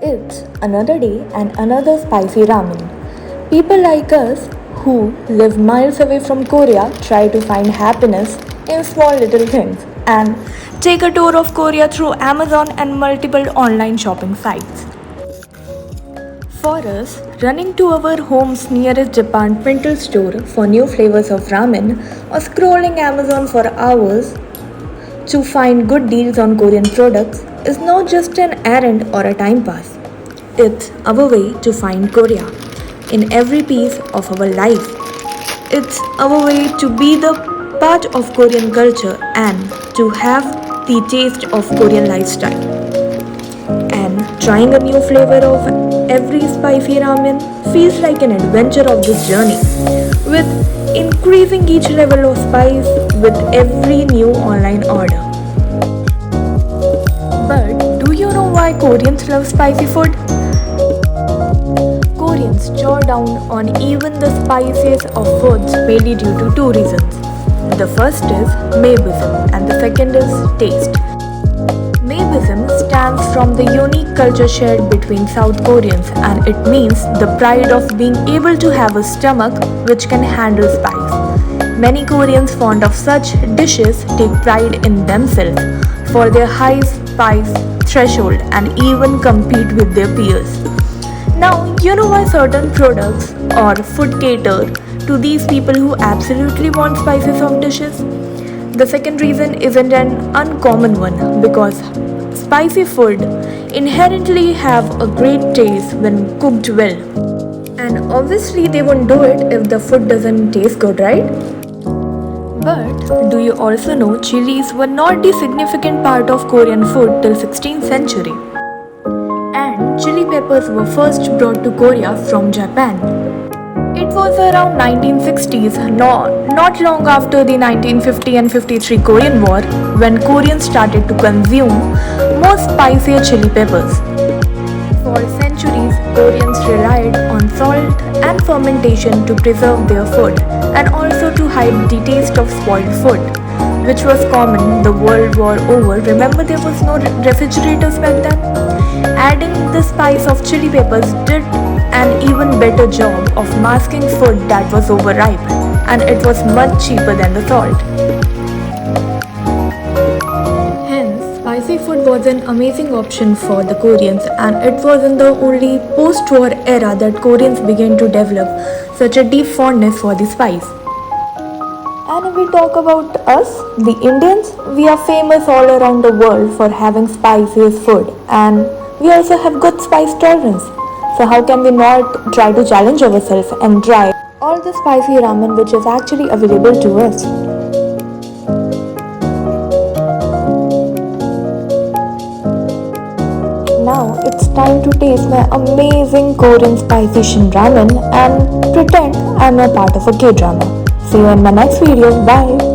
It's another day and another spicy ramen. People like us who live miles away from Korea try to find happiness in small little things and take a tour of Korea through Amazon and multiple online shopping sites. For us, running to our home's nearest departmental store for new flavors of ramen or scrolling Amazon for hours to find good deals on Korean products is not just an errand or a time pass. It's our way to find Korea in every piece of our life. It's our way to be the part of Korean culture and to have the taste of Korean lifestyle. And trying a new flavor of every spicy ramen feels like an adventure of this journey, with increasing each level of spice with every new online order. But do you know why Koreans love spicy food? Koreans chow down on even the spiciest of foods mainly due to two reasons. The first is Maebism and the second is taste. Maebism stands from the unique culture shared between South Koreans and it means the pride of being able to have a stomach which can handle spice. Many Koreans fond of such dishes take pride in themselves for their high spice threshold and even compete with their peers. Now, you know why certain products or food cater to these people who absolutely want spicy soft dishes? The second reason isn't an uncommon one because spicy food inherently have a great taste when cooked well. And obviously they won't do it if the food doesn't taste good, right? But do you also know chilies were not the significant part of Korean food till 16th century? And chili peppers were first brought to Korea from Japan. It was around 1960s, not long after the 1950 and 53 Korean War, when Koreans started to consume more spicier chili peppers. For centuries, Koreans relied on salt and fermentation to preserve their food and also to hide the taste of spoiled food, which was common the World War over. Remember, there was no refrigerators back then? Adding the spice of chili peppers did an even better job of masking food that was overripe, and it was much cheaper than the salt. Hence, spicy food was an amazing option for the Koreans, and it was in the only post-war era that Koreans began to develop such a deep fondness for the spice. And if we talk about us, the Indians, we are famous all around the world for having spiciest food, and we also have good spice tolerance. So how can we not try to challenge ourselves and try all the spicy ramen which is actually available to us? Now it's time to taste my amazing Korean spicy shin ramen and pretend I'm a part of a K-drama. See you in my next video. Bye.